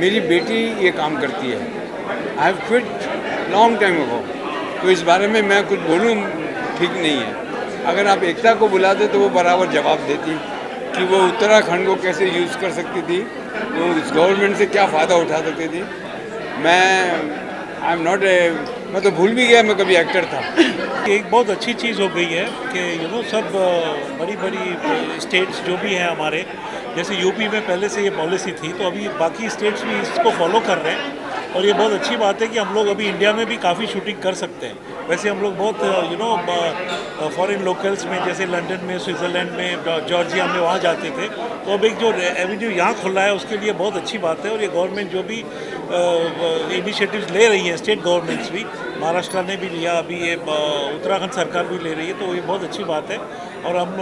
मेरी बेटी ये काम करती है। I have quit long time ago, तो इस बारे में मैं कुछ बोलूँ ठीक नहीं है। अगर आप एकता को बुलाते तो वो बराबर जवाब देती कि वो उत्तराखंड को कैसे यूज़ कर सकती थी, वो उस गवर्नमेंट से क्या फ़ायदा उठा सकती थी। मैं तो भूल भी गया मैं कभी एक्टर था। एक बहुत अच्छी चीज़ हो गई है कि सब बड़ी बड़ी स्टेट्स जो भी हैं हमारे, जैसे यूपी में पहले से ये पॉलिसी थी, तो अभी बाकी स्टेट्स भी इसको फॉलो कर रहे हैं। और ये बहुत अच्छी बात है कि हम लोग अभी इंडिया में भी काफ़ी शूटिंग कर सकते हैं। वैसे हम लोग बहुत फॉरेन लोकल्स में, जैसे लंदन में, स्विट्ज़रलैंड में, जॉर्जिया में वहाँ जाते थे। तो अब एक जो एवेन्यू यहाँ खुला है उसके लिए बहुत अच्छी बात है। और ये गवर्नमेंट जो भी इनिशिएटिव्स ले रही है, स्टेट गवर्नमेंट्स भी, महाराष्ट्र ने भी लिया, अभी ये उत्तराखंड सरकार भी ले रही है, तो ये बहुत अच्छी बात है। और हम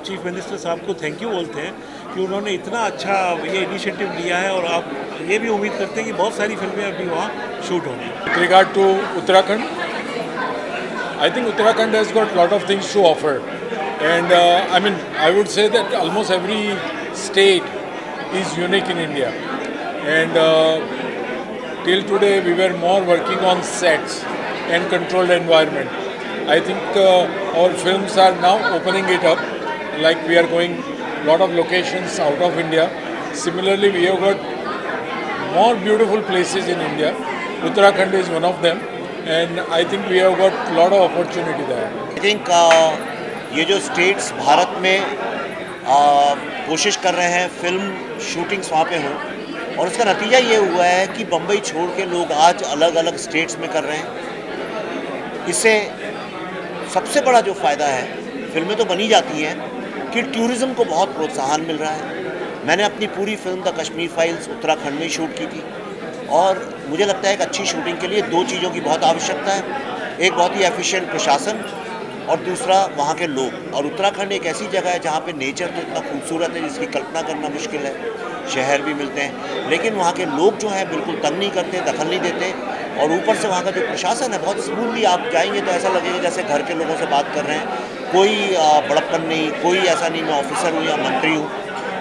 चीफ मिनिस्टर साहब को थैंक यू बोलते हैं कि उन्होंने इतना अच्छा ये इनिशिएटिव लिया है। और आप ये भी उम्मीद करते हैं कि बहुत सारी फिल्में अभी वहाँ शूट होंगी। With regard to Uttarakhand, I think Uttarakhand has got a lot of things to offer, and I would say that almost every state is unique in India, and till today we were more working on sets and controlled environment. I think our films are now opening it up, like we are going lot of locations out of India. Similarly, we have got more beautiful places in India. Uttarakhand is one of them, and I think we have got a lot of opportunity there. I think ये जो states Bharat में कोशिश कर रहे हैं film shootings वहाँ पे हों, और उसका नतीजा ये हुआ है कि बम्बई छोड़ के लोग आज अलग अलग स्टेट्स में कर रहे हैं। इससे सबसे बड़ा जो फ़ायदा है, फिल्में तो बनी जाती हैं कि टूरिज़्म को बहुत प्रोत्साहन मिल रहा है। मैंने अपनी पूरी film the Kashmir files Uttarakhand में ही शूट की थी, और मुझे लगता है कि अच्छी शूटिंग के लिए दो चीज़ों की बहुत आवश्यकता है। एक बहुत ही एफिशिएंट प्रशासन, और दूसरा वहाँ के लोग। और उत्तराखंड एक ऐसी जगह है जहाँ पे नेचर तो इतना खूबसूरत है जिसकी कल्पना करना मुश्किल है। शहर भी मिलते हैं, लेकिन वहाँ के लोग जो हैं बिल्कुल तंग नहीं करते, दखल नहीं देते। और ऊपर से वहाँ का जो प्रशासन है बहुत स्मूथली, आप जाएंगे तो ऐसा लगेगा जैसे घर के लोगों से बात कर रहे हैं। कोई बड़प्पन नहीं, कोई ऐसा नहीं मैं ऑफिसर हूँ या मंत्री हूँ।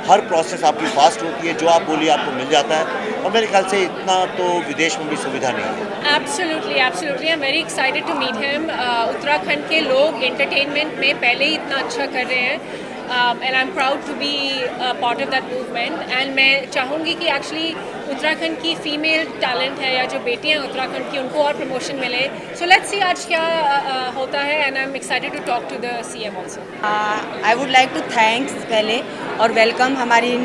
हर प्रोसेस आपकी फास्ट होती है, जो आप बोलिए आपको मिल जाता है। और मेरे ख्याल से इतना तो विदेश में भी सुविधा नहीं है। Absolutely absolutely, I am very excited to meet him. Uttarakhand के लोग एंटरटेनमेंट में पहले ही इतना अच्छा कर रहे हैं, and I am proud to be part of that movement. And मैं चाहूँगी कि एक्चुअली उत्तराखंड की फीमेल टैलेंट है या जो बेटियां हैं उत्तराखंड की, उनको और प्रमोशन मिले। सो लेट्स सी आज क्या होता है, and I am excited to talk to the CM also. I would like to thanks पहले और वेलकम हमारी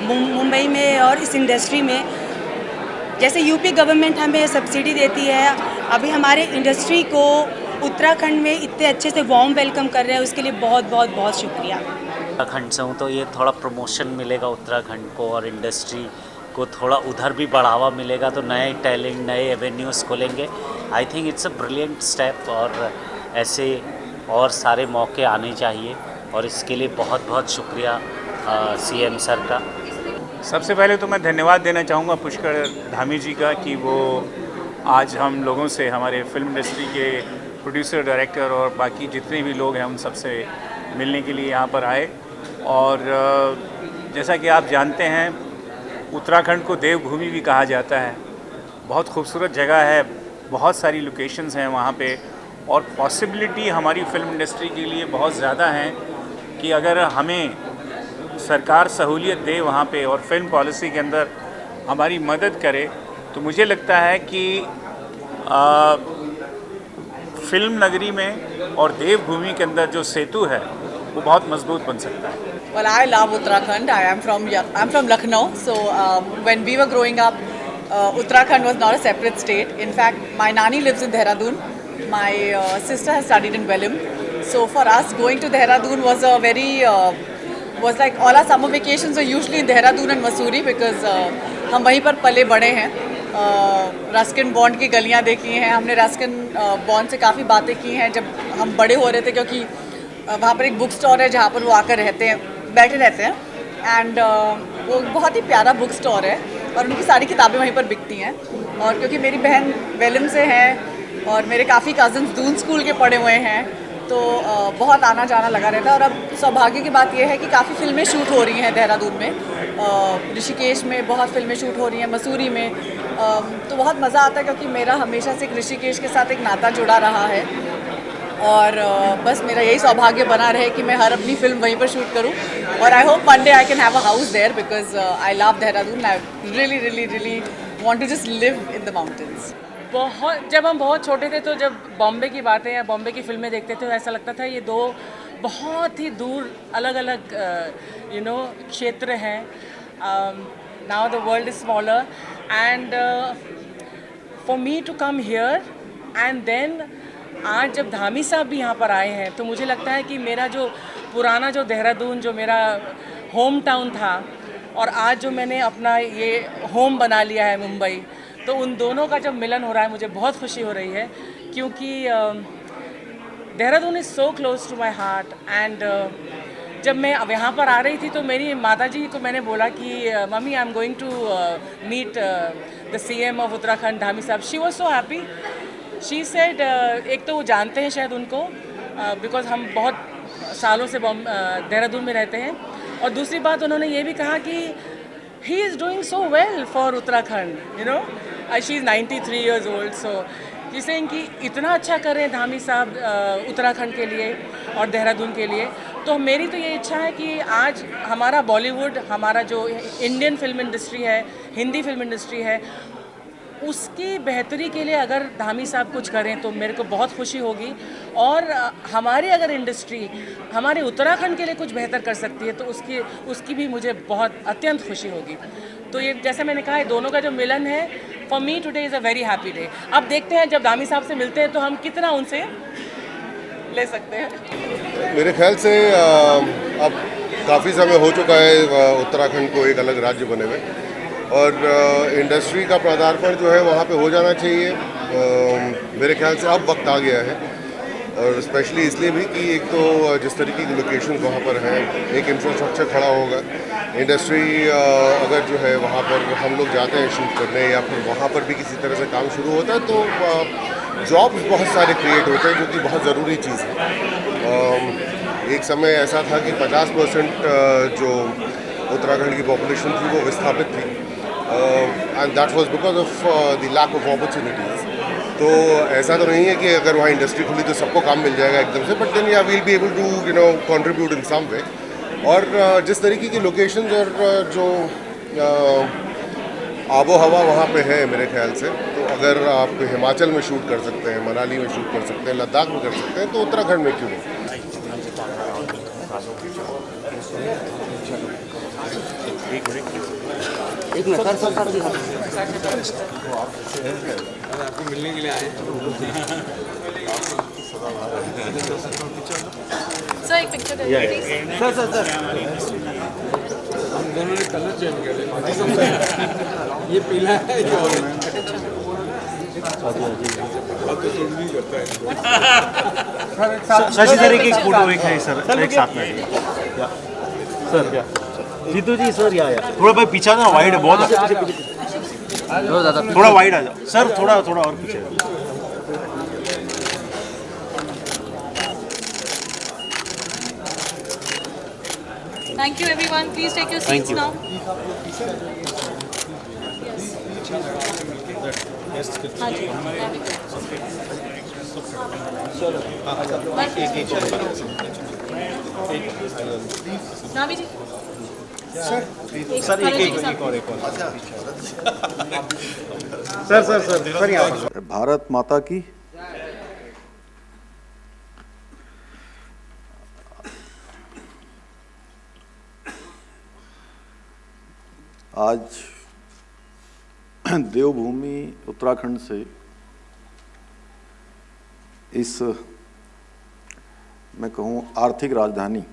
मुंबई में और इस इंडस्ट्री में। जैसे यूपी गवर्नमेंट हमें सब्सिडी देती है, अभी हमारे इंडस्ट्री को उत्तराखंड में इतने अच्छे से वार्म वेलकम कर रहे हैं, उसके लिए बहुत बहुत बहुत शुक्रिया। उत्तराखंड से हूँ तो ये थोड़ा प्रमोशन मिलेगा उत्तराखंड को, और इंडस्ट्री को थोड़ा उधर भी बढ़ावा मिलेगा, तो नए टैलेंट, नए एवेन्यूज़ खोलेंगे। I think it's a brilliant step, और ऐसे और सारे मौके आने चाहिए, और इसके लिए बहुत बहुत शुक्रिया सीएम सर का। सबसे पहले तो मैं धन्यवाद देना चाहूँगा पुष्कर धामी जी का कि वो आज हम लोगों से, हमारे फिल्म इंडस्ट्री के प्रोड्यूसर, डायरेक्टर और बाकी जितने भी लोग हैं उन सबसे मिलने के लिए यहाँ पर आए। और जैसा कि आप जानते हैं, उत्तराखंड को देवभूमि भी कहा जाता है। बहुत खूबसूरत जगह है, बहुत सारी लोकेशंस हैं वहाँ पे, और पॉसिबिलिटी हमारी फिल्म इंडस्ट्री के लिए बहुत ज़्यादा हैं कि अगर हमें सरकार सहूलियत दे वहाँ पे और फिल्म पॉलिसी के अंदर हमारी मदद करे, तो मुझे लगता है कि फिल्म नगरी में और देवभूमि के अंदर जो सेतु है वो बहुत मजबूत बन सकता है। Well, I love Uttarakhand. I'm from Lucknow. So when we were growing up, Uttarakhand was not a separate state. In fact, my nani lives in Dehradun. My sister has studied in Wellim. So for us, going to Dehradun was a was like all our summer vacations were usually in Dehradun and Mussoorie because हम वहीं पर पले बड़े हैं। Ruskin bond की गलियाँ देखी हैं हमने, रस्किन बॉन्ड से काफ़ी बातें की हैं जब हम बड़े हो रहे थे, क्योंकि वहाँ पर एक बुक स्टोर है जहाँ पर वो आकर बैठे रहते हैं। एंड वो बहुत ही प्यारा बुक स्टोर है और उनकी सारी किताबें वहीं पर बिकती हैं। और क्योंकि मेरी बहन वेलिम से हैं और मेरे काफ़ी कज़न्स दून स्कूल के पढ़े हुए हैं, तो बहुत आना जाना लगा रहता है। और अब सौभाग्य की बात यह है कि काफ़ी फिल्में शूट हो रही हैं देहरादून में, ऋषिकेश में बहुत फिल्में शूट हो रही हैं, मसूरी में, तो बहुत मज़ा आता है क्योंकि मेरा हमेशा से ऋषिकेश के साथ एक नाता जुड़ा रहा है। और बस मेरा यही सौभाग्य बना रहे कि मैं हर अपनी फिल्म वहीं पर शूट करूं। और I hope one day I can have a house there because I love Dehradun. I really really really want to just live in the mountains. जब हम बहुत छोटे थे तो जब बॉम्बे की बातें या बॉम्बे की फिल्में देखते थे तो ऐसा लगता था ये दो बहुत ही दूर अलग अलग क्षेत्र हैं। Now the world is smaller and for me to come here and then आज जब धामी साहब भी यहाँ पर आए हैं तो मुझे लगता है कि मेरा जो पुराना जो देहरादून जो मेरा होम टाउन था और आज जो मैंने अपना ये होम बना लिया है मुंबई, तो उन दोनों का जब मिलन हो रहा है मुझे बहुत खुशी हो रही है क्योंकि Dehradun is so close to my heart. And जब मैं अब यहाँ पर आ रही थी तो मेरी माताजी को मैंने बोला कि mummy I am going to meet the CM of Uttarakhand Dhami साहब। She was so happy. She said एक तो वो जानते हैं शायद उनको बिकॉज हम बहुत सालों से देहरादून में रहते हैं, और दूसरी बात उन्होंने ये भी कहा कि he is doing so well for Uttarakhand, you know. She is 93 years old, so जिसे इनकी इतना अच्छा करें धामी साहब उत्तराखंड के लिए और देहरादून के लिए। तो मेरी तो ये इच्छा है कि आज हमारा बॉलीवुड, हमारा जो इंडियन फिल्म इंडस्ट्री है, हिंदी फिल्म इंडस्ट्री है, उसकी बेहतरी के लिए अगर धामी साहब कुछ करें तो मेरे को बहुत खुशी होगी। और हमारी अगर इंडस्ट्री हमारे उत्तराखंड के लिए कुछ बेहतर कर सकती है तो उसकी भी मुझे बहुत अत्यंत खुशी होगी। तो ये जैसे मैंने कहा, दोनों का जो मिलन है, for me today is a very happy day. अब देखते हैं जब धामी साहब से मिलते हैं तो हम कितना उनसे ले सकते हैं। मेरे ख्याल से अब काफ़ी समय हो चुका है उत्तराखंड को एक अलग राज्य बने हुए, और इंडस्ट्री का पदार्पण जो है वहाँ पे हो जाना चाहिए। मेरे ख्याल से अब वक्त आ गया है, और स्पेशली इसलिए भी कि एक तो जिस तरीके की लोकेशन वहाँ पर हैं, एक इंफ्रास्ट्रक्चर खड़ा होगा। इंडस्ट्री अगर जो है वहाँ पर हम लोग जाते हैं शूट करने या फिर वहाँ पर भी किसी तरह से काम शुरू होता है तो जॉब्स बहुत सारे क्रिएट होते हैं, जो कि बहुत ज़रूरी चीज़ है। एक समय ऐसा था कि 50% जो उत्तराखंड की पॉपुलेशन थी वो विस्थापित थी, and that was because of the lack of opportunities. तो ऐसा तो नहीं है कि अगर वहाँ इंडस्ट्री खुली तो सबको काम मिल जाएगा एकदम से, but then you will be able to contribute in some way. और जिस तरीके की लोकेशंस और जो आबो हवा वहाँ पे है मेरे ख्याल से, तो अगर आप हिमाचल में शूट कर सकते हैं, मनाली में शूट कर सकते हैं, लद्दाख में कर सकते हैं, तो उत्तराखंड में क्यों नहीं। एक मिनट सर आपको मिलने के लिए आए। सर एक पिक्चर सर हम दोनों ने कलर चेंज कर ये पीला है, ये ऑरेंज। शशि सर एक फोटो एक है सर, एक साथ में सर। क्या जीतू जी सर, या थोड़ा भाई पीछे ना, वाइड है बहुत, थोड़ा वाइड आ जाओ सर, थोड़ा और पीछे। Thank you everyone. Please take your seats now. हाँ जी, नामी जी सर एक और सर यहाँ भारत माता की। आज देवभूमि उत्तराखंड से इस मैं कहूँ आर्थिक राजधानी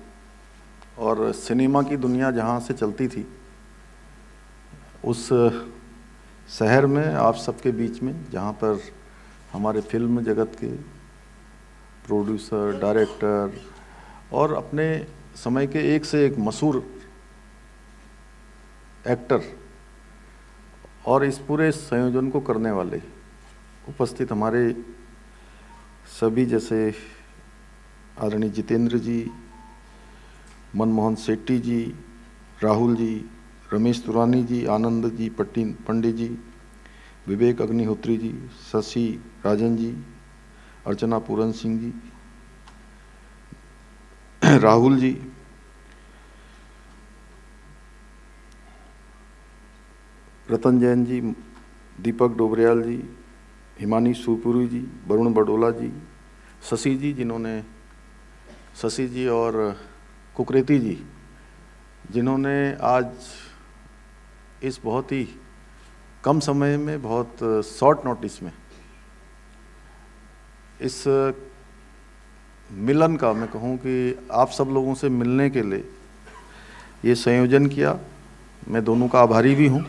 और सिनेमा की दुनिया जहाँ से चलती थी, उस शहर में आप सबके बीच में, जहाँ पर हमारे फिल्म जगत के प्रोड्यूसर, डायरेक्टर और अपने समय के एक से एक मशहूर एक्टर और इस पूरे संयोजन को करने वाले उपस्थित हमारे सभी जैसे आदरणीय जितेंद्र जी, मनमोहन सेट्टी जी, राहुल जी, रमेश तुरानी जी, आनंद जी पंडित जी, विवेक अग्निहोत्री जी, शशि राजन जी, अर्चना पूरन सिंह जी, राहुल जी, रतन जैन जी, दीपक डोबरियाल जी, हिमानी सुपुरी जी, वरुण बडोला जी, शशि जी और कुकरेती जी, जिन्होंने आज इस बहुत ही कम समय में, बहुत शॉर्ट नोटिस में इस मिलन का, मैं कहूँ कि आप सब लोगों से मिलने के लिए ये संयोजन किया। मैं दोनों का आभारी भी हूँ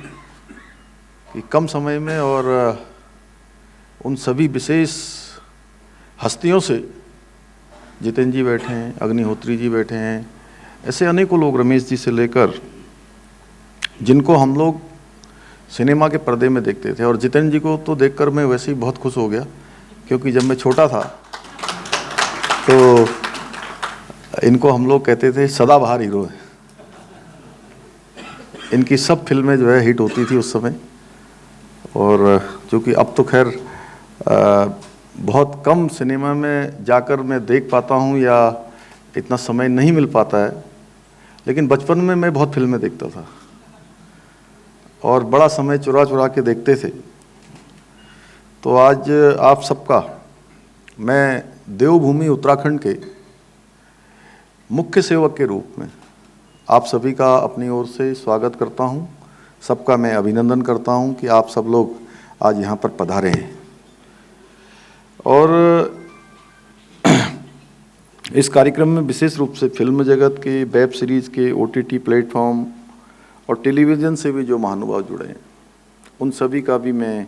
कि कम समय में और उन सभी विशेष हस्तियों से, जितेंद्र जी बैठे हैं, अग्निहोत्री जी बैठे हैं, ऐसे अनेकों लोग, रमेश जी से लेकर, जिनको हम लोग सिनेमा के पर्दे में देखते थे। और जितेंद्र जी को तो देखकर मैं वैसे ही बहुत खुश हो गया, क्योंकि जब मैं छोटा था तो इनको हम लोग कहते थे सदाबहार हीरो है। इनकी सब फिल्में जो है हिट होती थी उस समय, और चूँकि अब तो खैर बहुत कम सिनेमा में जाकर मैं देख पाता हूँ या इतना समय नहीं मिल पाता है, लेकिन बचपन में मैं बहुत फिल्में देखता था और बड़ा समय चुरा चुरा के देखते थे। तो आज आप सबका मैं देवभूमि उत्तराखंड के मुख्य सेवक के रूप में आप सभी का अपनी ओर से स्वागत करता हूं। सबका मैं अभिनंदन करता हूं कि आप सब लोग आज यहां पर पधारे हैं। और इस कार्यक्रम में विशेष रूप से फिल्म जगत के, वेब सीरीज़ के, OTT प्लेटफॉर्म और टेलीविज़न से भी जो महानुभाव जुड़े हैं, उन सभी का भी मैं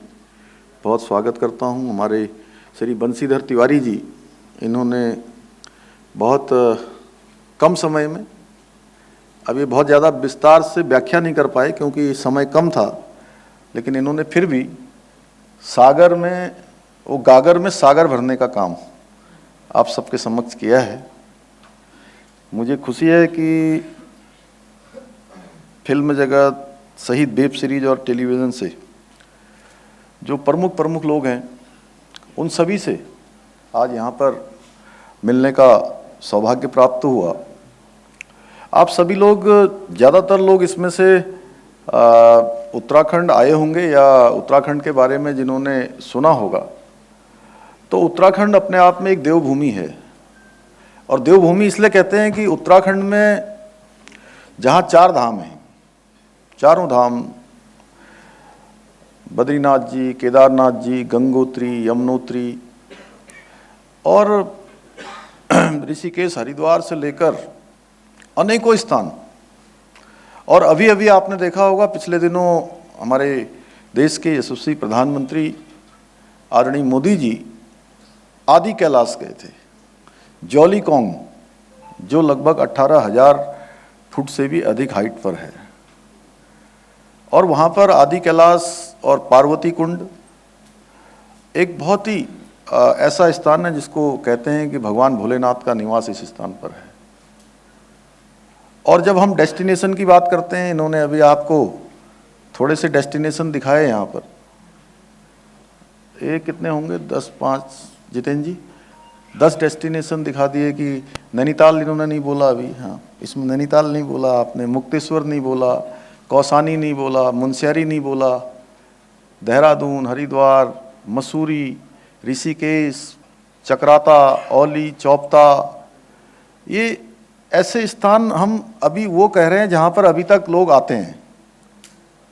बहुत स्वागत करता हूं। हमारे श्री बंसीधर तिवारी जी, इन्होंने बहुत कम समय में, अभी बहुत ज़्यादा विस्तार से व्याख्या नहीं कर पाए क्योंकि समय कम था, लेकिन इन्होंने फिर भी सागर में, वो गागर में सागर भरने का काम आप सबके समक्ष किया है। मुझे खुशी है कि फिल्म जगत सहित वेब सीरीज और टेलीविज़न से जो प्रमुख लोग हैं, उन सभी से आज यहाँ पर मिलने का सौभाग्य प्राप्त हुआ। आप सभी लोग, ज़्यादातर लोग इसमें से उत्तराखंड आए होंगे या उत्तराखंड के बारे में जिन्होंने सुना होगा, तो उत्तराखंड अपने आप में एक देवभूमि है। और देवभूमि इसलिए कहते हैं कि उत्तराखंड में जहाँ 4 धाम हैं, चारों धाम, बद्रीनाथ जी, केदारनाथ जी, गंगोत्री, यमुनोत्री और ऋषिकेश, हरिद्वार से लेकर अनेकों स्थान। और अभी अभी आपने देखा होगा, पिछले दिनों हमारे देश के यशस्वी प्रधानमंत्री आदरणीय मोदी जी आदि कैलाश गए थे, जौलीकोंग, जो लगभग 18,000 फुट से भी अधिक हाइट पर है। और वहाँ पर आदि कैलाश और पार्वती कुंड एक बहुत ही ऐसा स्थान है जिसको कहते हैं कि भगवान भोलेनाथ का निवास इस स्थान पर है। और जब हम डेस्टिनेशन की बात करते हैं, इन्होंने अभी आपको थोड़े से डेस्टिनेशन दिखाए यहाँ पर। ये कितने होंगे? 10-5 जितेंद्र जी, 10 डेस्टिनेशन दिखा दिए। कि नैनीताल इन्होंने नहीं बोला अभी, हाँ इसमें नैनीताल नहीं बोला आपने, मुक्तेश्वर नहीं बोला, कौसानी नहीं बोला, मुनस्यारी नहीं बोला, देहरादून, हरिद्वार, मसूरी, ऋषिकेश, चक्राता, औली, चौपता, ये ऐसे स्थान हम अभी वो कह रहे हैं जहाँ पर अभी तक लोग आते हैं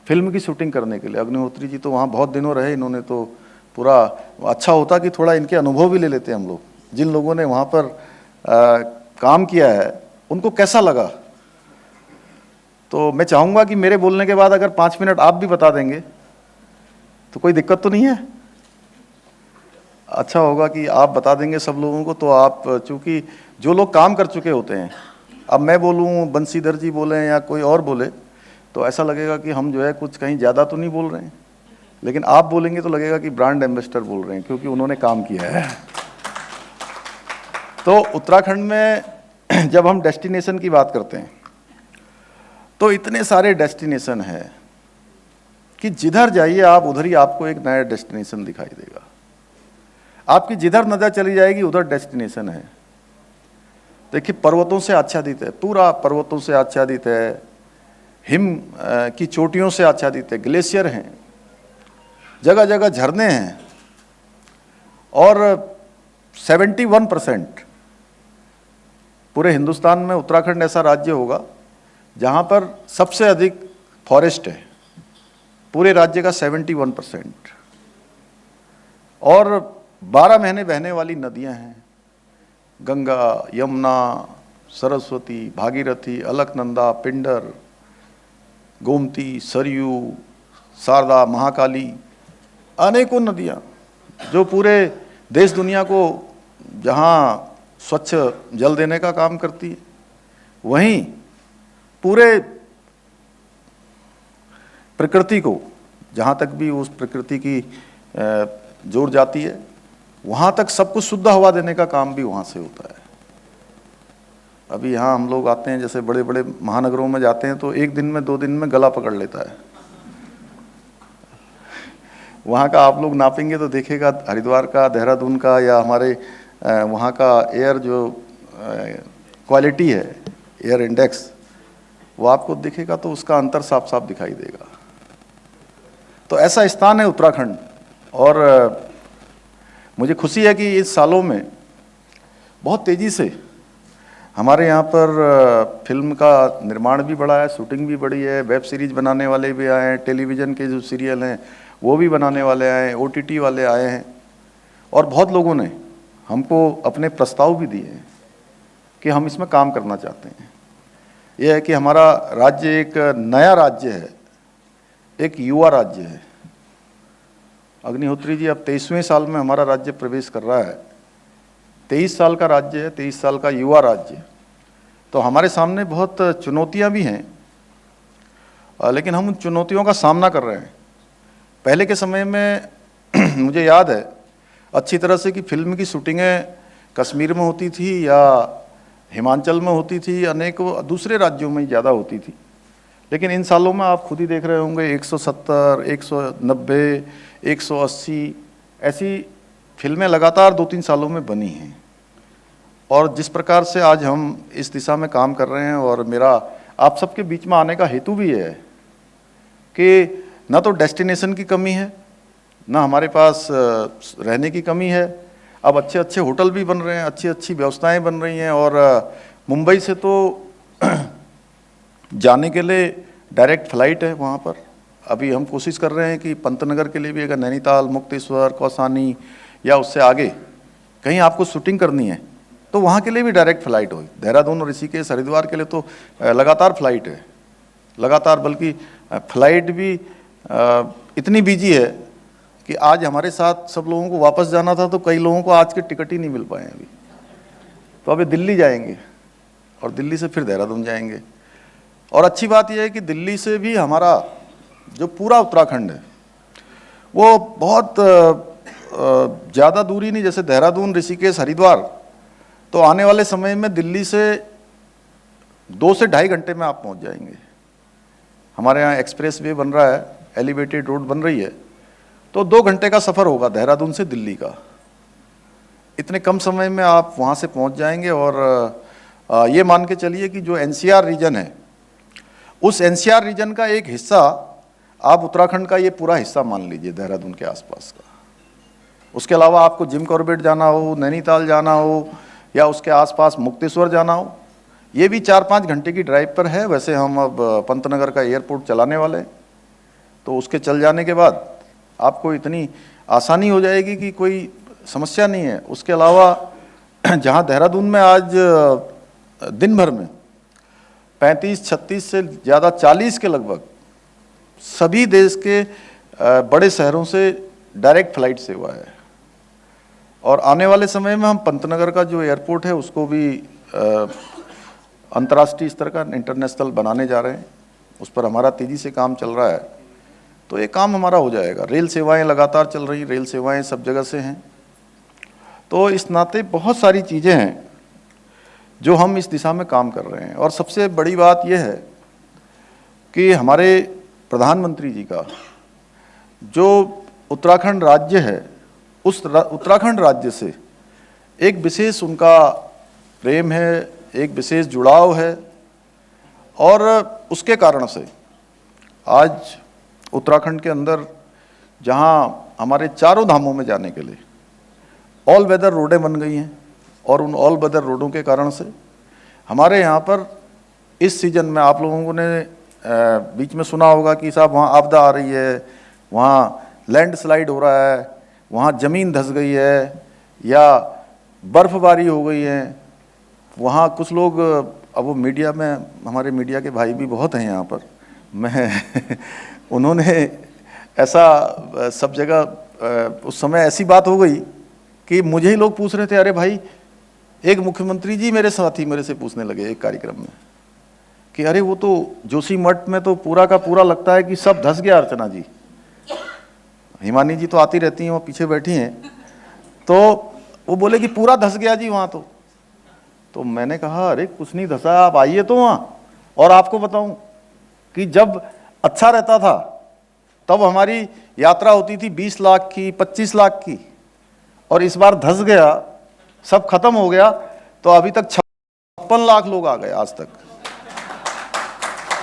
फिल्म की शूटिंग करने के लिए। अग्निहोत्री जी तो वहाँ बहुत दिनों रहे, इन्होंने तो पूरा, अच्छा होता कि थोड़ा इनके अनुभव भी ले लेते हम लोग। जिन लोगों ने वहाँ पर काम किया है उनको कैसा लगा। तो मैं चाहूँगा कि मेरे बोलने के बाद अगर 5 मिनट आप भी बता देंगे तो कोई दिक्कत तो नहीं है। अच्छा होगा कि आप बता देंगे सब लोगों को। तो आप, चूँकि जो लोग काम कर चुके होते हैं, अब मैं बोलूँ, बंसीधर जी बोले या कोई और बोले, तो ऐसा लगेगा कि हम जो है कुछ कहीं ज़्यादा तो नहीं बोल रहे हैं, लेकिन आप बोलेंगे तो लगेगा कि ब्रांड एम्बेसडर बोल रहे हैं, क्योंकि उन्होंने काम किया है। तो उत्तराखंड में जब हम डेस्टिनेशन की बात करते हैं तो इतने सारे डेस्टिनेशन हैं कि जिधर जाइए आप उधर ही आपको एक नया डेस्टिनेशन दिखाई देगा। आपकी जिधर नज़र चली जाएगी उधर डेस्टिनेशन है। देखिए, पर्वतों से आच्छादित है, पूरा पर्वतों से आच्छादित है, हिम की चोटियों से आच्छादित है, ग्लेशियर हैं, जगह जगह झरने हैं और 71% पूरे हिंदुस्तान में उत्तराखंड ऐसा राज्य होगा जहाँ पर सबसे अधिक फॉरेस्ट है, पूरे राज्य का 71%। और 12 महीने बहने वाली नदियाँ हैं, गंगा, यमुना, सरस्वती, भागीरथी, अलकनंदा, पिंडर, गोमती, सरयू, शारदा, महाकाली, अनेकों नदियाँ जो पूरे देश दुनिया को जहाँ स्वच्छ जल देने का काम करती है, वहीं पूरे प्रकृति को जहाँ तक भी उस प्रकृति की जोर जाती है वहाँ तक सबको शुद्ध हवा देने का काम भी वहाँ से होता है। अभी यहाँ हम लोग आते हैं, जैसे बड़े बड़े महानगरों में जाते हैं तो एक दिन में 2 दिन में गला पकड़ लेता है। वहाँ का आप लोग नापेंगे तो देखेगा, हरिद्वार का, देहरादून का या हमारे वहाँ का एयर जो क्वालिटी है, एयर इंडेक्स, वो आपको दिखेगा तो उसका अंतर साफ साफ दिखाई देगा। तो ऐसा स्थान है उत्तराखंड। और मुझे खुशी है कि इस सालों में बहुत तेज़ी से हमारे यहाँ पर फिल्म का निर्माण भी बढ़ा है, शूटिंग भी बढ़ी है, वेब सीरीज़ बनाने वाले भी आए हैं, टेलीविज़न के जो सीरियल हैं वो भी बनाने वाले आए हैं, OTT वाले आए हैं, और बहुत लोगों ने हमको अपने प्रस्ताव भी दिए हैं कि हम इसमें काम करना चाहते हैं। यह है कि हमारा राज्य एक नया राज्य है, एक युवा राज्य है। अग्निहोत्री जी अब 23वें साल में हमारा राज्य प्रवेश कर रहा है। 23 साल का राज्य है, 23 साल का युवा राज्य। तो हमारे सामने बहुत चुनौतियां भी हैं, लेकिन हम उन चुनौतियों का सामना कर रहे हैं। पहले के समय में मुझे याद है अच्छी तरह से कि फिल्म की शूटिंगें कश्मीर में होती थी या हिमाचल में होती थी, अनेक दूसरे राज्यों में ज़्यादा होती थी। लेकिन इन सालों में आप खुद ही देख रहे होंगे 170, 190, 180 ऐसी फिल्में लगातार 2-3 सालों में बनी हैं। और जिस प्रकार से आज हम इस दिशा में काम कर रहे हैं, और मेरा आप सबके बीच में आने का हेतु भी है कि ना तो डेस्टिनेशन की कमी है, ना हमारे पास रहने की कमी है। अब अच्छे अच्छे होटल भी बन रहे हैं, अच्छी अच्छी व्यवस्थाएं बन रही हैं। और मुंबई से तो जाने के लिए डायरेक्ट फ़्लाइट है वहाँ पर। अभी हम कोशिश कर रहे हैं कि पंतनगर के लिए भी, अगर नैनीताल, मुक्तेश्वर, कौसानी या उससे आगे कहीं आपको शूटिंग करनी है तो वहाँ के लिए भी डायरेक्ट फ़्लाइट हो। देहरादून और ऋषिकेश, हरिद्वार के लिए तो लगातार फ़्लाइट है, लगातार। बल्कि फ़्लाइट भी इतनी बिजी है कि आज हमारे साथ सब लोगों को वापस जाना था तो कई लोगों को आज के टिकट ही नहीं मिल पाए अभी। तो अभी दिल्ली जाएंगे और दिल्ली से फिर देहरादून जाएंगे। और अच्छी बात यह है कि दिल्ली से भी हमारा जो पूरा उत्तराखंड है वो बहुत ज़्यादा दूरी नहीं, जैसे देहरादून, ऋषिकेश, हरिद्वार, तो आने वाले समय में दिल्ली से 2 से ढाई घंटे में आप पहुंच जाएंगे। हमारे यहाँ एक्सप्रेस वे बन रहा है, एलिवेटेड रोड बन रही है, तो 2 घंटे का सफ़र होगा देहरादून से दिल्ली का। इतने कम समय में आप वहाँ से पहुँच जाएंगे। और ये मान के चलिए कि जो NCR रीजन है, उस NCR रीजन का एक हिस्सा आप उत्तराखंड का ये पूरा हिस्सा मान लीजिए, देहरादून के आसपास का। उसके अलावा आपको जिम कॉर्बेट जाना हो, नैनीताल जाना हो या उसके आसपास मुक्तेश्वर जाना हो, ये भी 4-5 घंटे की ड्राइव पर है। वैसे हम अब पंतनगर का एयरपोर्ट चलाने वाले हैं, तो उसके चल जाने के बाद आपको इतनी आसानी हो जाएगी कि कोई समस्या नहीं है। उसके अलावा जहाँ देहरादून में आज दिन भर में 35-36 से ज़्यादा 40 के लगभग सभी देश के बड़े शहरों से डायरेक्ट फ़्लाइट सेवा है। और आने वाले समय में हम पंतनगर का जो एयरपोर्ट है उसको भी अंतर्राष्ट्रीय स्तर का, इंटरनेशनल बनाने जा रहे हैं। उस पर हमारा तेज़ी से काम चल रहा है, तो ये काम हमारा हो जाएगा। रेल सेवाएं लगातार चल रही, रेल सेवाएं सब जगह से हैं। तो इस नाते बहुत सारी चीज़ें हैं जो हम इस दिशा में काम कर रहे हैं। और सबसे बड़ी बात यह है कि हमारे प्रधानमंत्री जी का जो उत्तराखंड राज्य है, उस उत्तराखंड राज्य से एक विशेष उनका प्रेम है, एक विशेष जुड़ाव है, और उसके कारण से आज उत्तराखंड के अंदर जहां हमारे चारों धामों में जाने के लिए ऑल वेदर रोडें बन गई हैं, और उन ऑल वेदर रोडों के कारण से हमारे यहाँ पर इस सीजन में आप लोगों ने बीच में सुना होगा कि साहब वहाँ आपदा आ रही है, वहाँ लैंडस्लाइड हो रहा है, वहाँ ज़मीन धंस गई है या बर्फ़बारी हो गई है। वहाँ कुछ लोग, अब वो मीडिया में, हमारे मीडिया के भाई भी बहुत हैं यहाँ पर, मैं उन्होंने ऐसा सब जगह उस समय ऐसी बात हो गई कि मुझे ही लोग पूछ रहे थे, अरे भाई, एक मुख्यमंत्री जी मेरे साथी मेरे से पूछने लगे एक कार्यक्रम में कि अरे वो तो जोशीमठ में तो पूरा का पूरा लगता है कि सब धंस गया अर्चना जी। हिमानी जी तो आती रहती हैं, वो पीछे बैठी हैं, तो वो बोले कि पूरा धंस गया जी वहाँ तो मैंने कहा अरे कुछ नहीं धंसा, आप आइए तो वहाँ, और आपको बताऊं कि जब अच्छा रहता था तब हमारी यात्रा होती थी 20 लाख की, 25 लाख की, और इस बार धंस गया, सब खत्म हो गया, तो अभी तक 56 लाख लोग आ गए, आज तक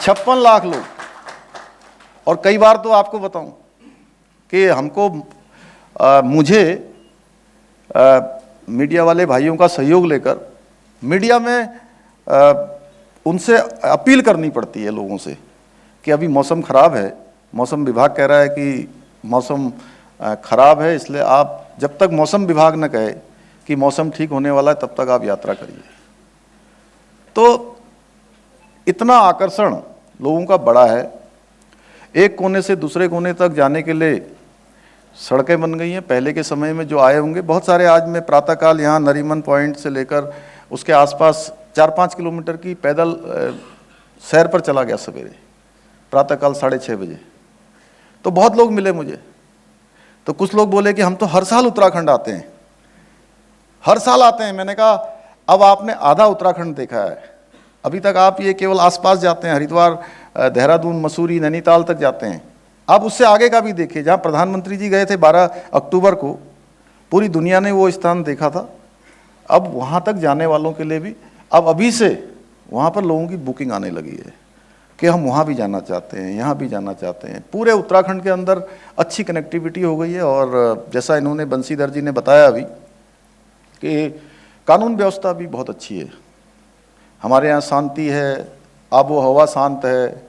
56 लाख लोग। और कई बार तो आपको बताऊं कि हमको मुझे मीडिया वाले भाइयों का सहयोग लेकर मीडिया में उनसे अपील करनी पड़ती है लोगों से कि अभी मौसम ख़राब है, मौसम विभाग कह रहा है कि मौसम ख़राब है, इसलिए आप जब तक मौसम विभाग न कहे कि मौसम ठीक होने वाला है तब तक आप यात्रा करिए। तो इतना आकर्षण लोगों का बड़ा है, एक कोने से दूसरे कोने तक जाने के लिए सड़कें बन गई हैं। पहले के समय में जो आए होंगे बहुत सारे, आज मैं प्रातःकाल यहाँ नरीमन पॉइंट से लेकर उसके आसपास 4-5 किलोमीटर की पैदल सैर पर चला गया सवेरे प्रातःकाल 6:30 बजे। तो बहुत लोग मिले मुझे, तो कुछ लोग बोले कि हम तो हर साल उत्तराखंड आते हैं, हर साल आते हैं। मैंने कहा अब आपने आधा उत्तराखंड देखा है, अभी तक आप ये केवल आसपास जाते हैं, हरिद्वार, देहरादून, मसूरी, नैनीताल तक जाते हैं। आप उससे आगे का भी देखिए, जहाँ प्रधानमंत्री जी गए थे 12 अक्टूबर को, पूरी दुनिया ने वो स्थान देखा था। अब वहाँ तक जाने वालों के लिए भी अब अभी से वहाँ पर लोगों की बुकिंग आने लगी है कि हम वहाँ भी जाना चाहते हैं, यहाँ भी जाना चाहते हैं। पूरे उत्तराखंड के अंदर अच्छी कनेक्टिविटी हो गई है, और जैसा इन्होंने बंसीधर जी ने बताया अभी कि कानून व्यवस्था भी बहुत अच्छी है। हमारे यहाँ शांति है, आबो हवा शांत है,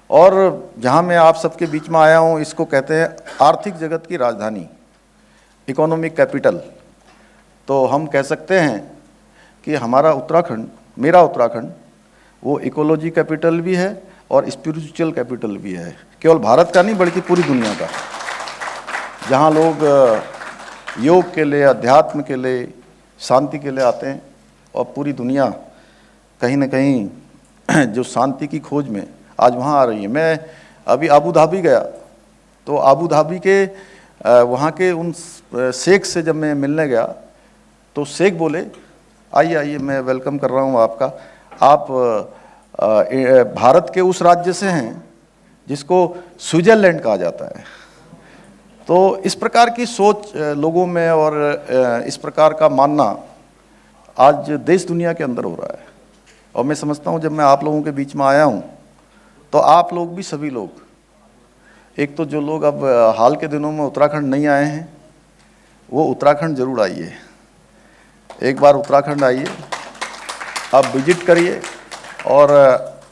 और जहाँ मैं आप सबके बीच में आया हूँ, इसको कहते हैं आर्थिक जगत की राजधानी, इकोनॉमिक कैपिटल। तो हम कह सकते हैं कि हमारा उत्तराखंड, मेरा उत्तराखंड, वो इकोलॉजी कैपिटल भी है और स्पिरिचुअल कैपिटल भी है, केवल भारत का नहीं बल्कि पूरी दुनिया का, जहाँ लोग योग के लिए, अध्यात्म के लिए, शांति के लिए आते हैं। और पूरी दुनिया कहीं ना कहीं जो शांति की खोज में आज वहाँ आ रही है। मैं अभी आबू धाबी गया, तो आबू धाबी के वहाँ के उन शेख से जब मैं मिलने गया, तो शेख बोले आइए आइए, मैं वेलकम कर रहा हूँ आपका, आप भारत के उस राज्य से हैं जिसको स्विट्ज़रलैंड कहा जाता है। तो इस प्रकार की सोच लोगों में और इस प्रकार का मानना आज देश दुनिया के अंदर हो रहा है। और मैं समझता हूँ जब मैं आप लोगों के बीच में आया हूँ, तो आप लोग भी, सभी लोग, एक तो जो लोग अब हाल के दिनों में उत्तराखंड नहीं आए हैं, वो उत्तराखंड ज़रूर आइए, एक बार उत्तराखंड आइए, आप विजिट करिए। और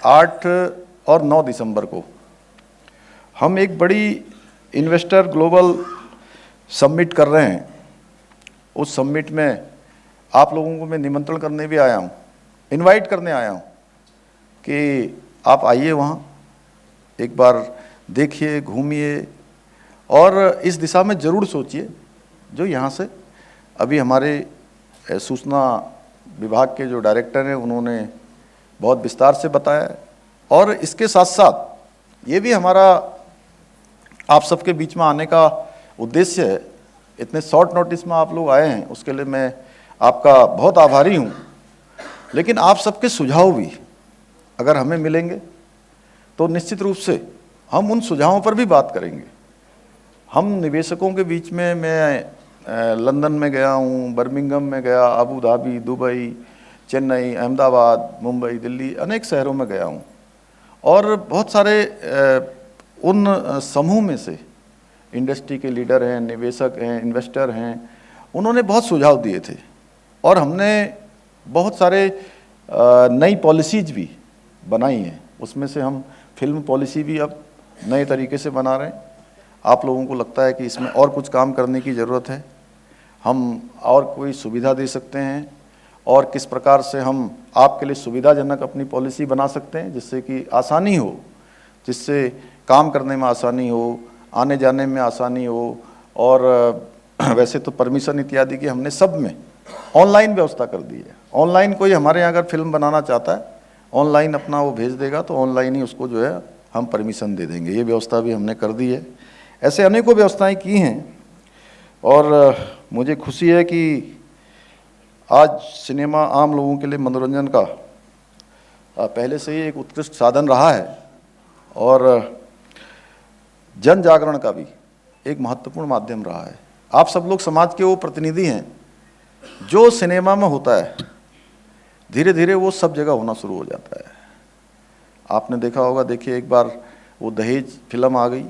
8 और 9 दिसंबर को हम एक बड़ी इन्वेस्टर ग्लोबल समिट कर रहे हैं। उस समिट में आप लोगों को मैं निमंत्रण करने भी आया हूँ, इनवाइट करने आया हूँ कि आप आइए वहाँ, एक बार देखिए, घूमिए, और इस दिशा में ज़रूर सोचिए जो यहाँ से अभी हमारे सूचना विभाग के जो डायरेक्टर हैं उन्होंने बहुत विस्तार से बताया। और इसके साथ साथ ये भी हमारा आप सबके बीच में आने का उद्देश्य है। इतने शॉर्ट नोटिस में आप लोग आए हैं, उसके लिए मैं आपका बहुत आभारी हूँ लेकिन आप सबके सुझाव भी अगर हमें मिलेंगे तो निश्चित रूप से हम उन सुझावों पर भी बात करेंगे। हम निवेशकों के बीच में, मैं लंदन में गया हूँ, बर्मिंघम में गया, Abu Dhabi, Dubai, Chennai, Ahmedabad, Mumbai, Delhi, अनेक शहरों में गया हूँ और बहुत सारे उन समूह में से इंडस्ट्री के लीडर हैं, निवेशक हैं, इन्वेस्टर हैं, उन्होंने बहुत सुझाव दिए थे और हमने बहुत सारे नई पॉलिसीज भी बनाई हैं। उसमें से हम फिल्म पॉलिसी भी अब नए तरीके से बना रहे हैं। आप लोगों को लगता है कि इसमें और कुछ काम करने की ज़रूरत है, हम और कोई सुविधा दे सकते हैं और किस प्रकार से हम आपके लिए सुविधाजनक अपनी पॉलिसी बना सकते हैं जिससे कि आसानी हो, जिससे काम करने में आसानी हो, आने जाने में आसानी हो। और वैसे तो परमिशन इत्यादि की हमने सब में ऑनलाइन व्यवस्था कर दी है। ऑनलाइन कोई हमारे यहाँ अगर फिल्म बनाना चाहता है, ऑनलाइन अपना वो भेज देगा तो ऑनलाइन ही उसको जो है हम परमिशन दे देंगे, ये व्यवस्था भी हमने कर दी है। ऐसे अनेकों व्यवस्थाएं की हैं और मुझे खुशी है कि आज सिनेमा आम लोगों के लिए मनोरंजन का पहले से ही एक उत्कृष्ट साधन रहा है और जन जागरण का भी एक महत्वपूर्ण माध्यम रहा है। आप सब लोग समाज के वो प्रतिनिधि हैं, जो सिनेमा में होता है धीरे धीरे वो सब जगह होना शुरू हो जाता है। आपने देखा होगा, देखिए एक बार वो दहेज फिल्म आ गई,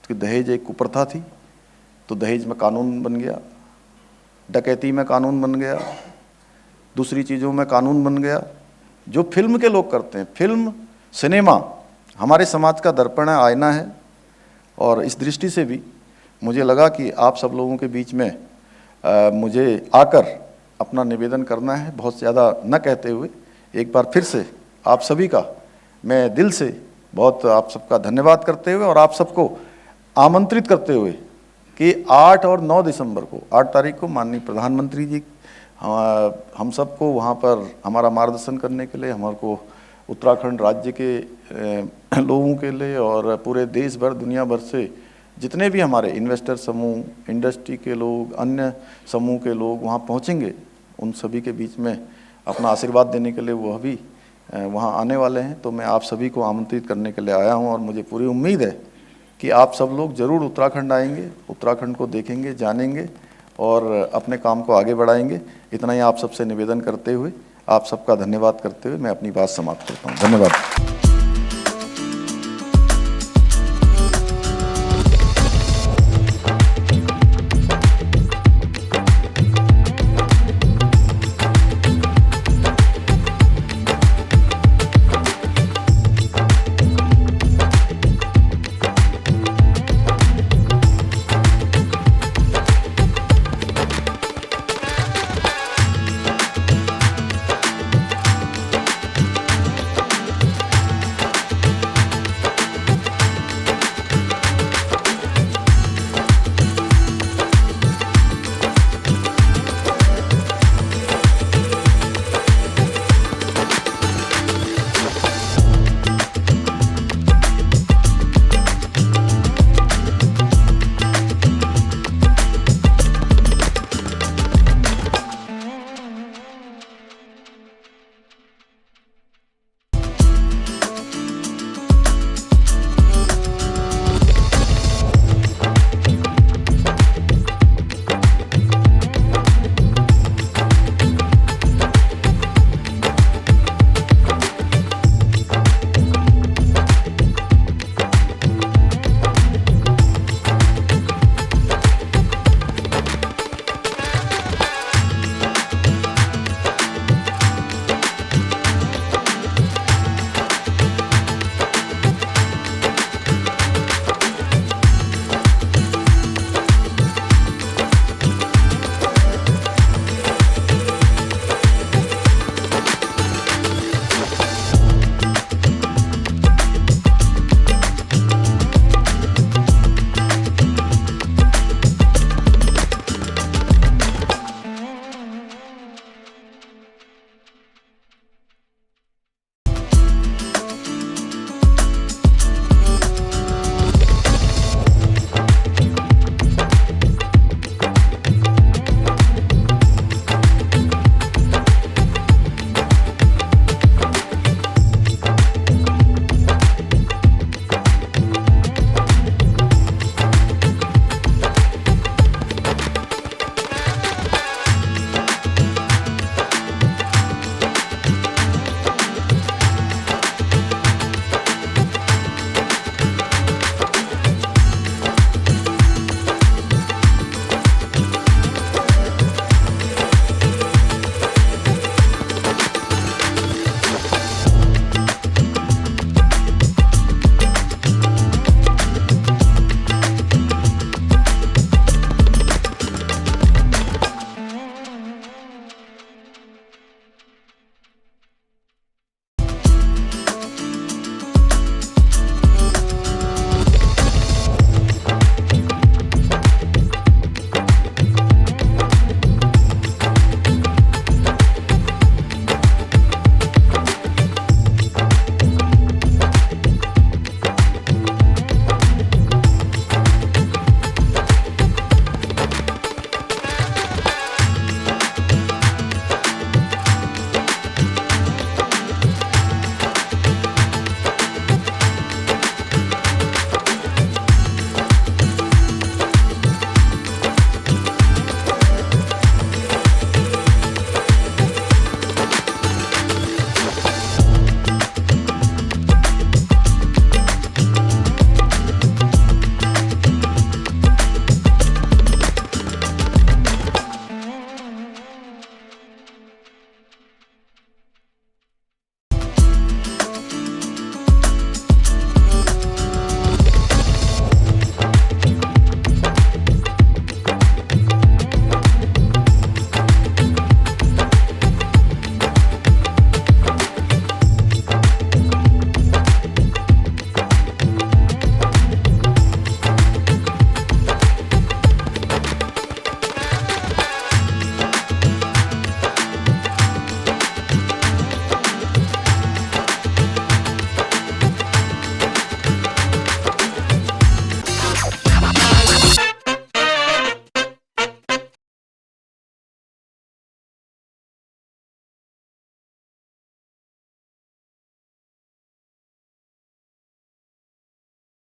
कि दहेज एक कुप्रथा थी तो दहेज में कानून बन गया, डकैती में कानून बन गया, दूसरी चीज़ों में कानून बन गया। जो फिल्म के लोग करते हैं, फिल्म सिनेमा हमारे समाज का दर्पण है, आईना है और इस दृष्टि से भी मुझे लगा कि आप सब लोगों के बीच में मुझे आकर अपना निवेदन करना है, बहुत ज़्यादा न कहते हुए एक बार फिर से आप सभी का मैं दिल से बहुत आप सबका धन्यवाद करते हुए और आप सबको आमंत्रित करते हुए कि 8 और 9 दिसंबर को, 8 तारीख को माननीय प्रधानमंत्री जी हम सबको वहाँ पर हमारा मार्गदर्शन करने के लिए, हमारे को उत्तराखंड राज्य के लोगों के लिए और पूरे देश भर, दुनिया भर से जितने भी हमारे इन्वेस्टर समूह, इंडस्ट्री के लोग, अन्य समूह के लोग वहाँ पहुँचेंगे, उन सभी के बीच में अपना आशीर्वाद देने के लिए वह भी वहाँ आने वाले हैं। तो मैं आप सभी को आमंत्रित करने के लिए आया हूँ और मुझे पूरी उम्मीद है कि आप सब लोग ज़रूर उत्तराखंड आएंगे, उत्तराखंड को देखेंगे, जानेंगे और अपने काम को आगे बढ़ाएंगे। इतना ही आप सबसे निवेदन करते हुए, आप सबका धन्यवाद करते हुए मैं अपनी बात समाप्त करता हूँ। धन्यवाद।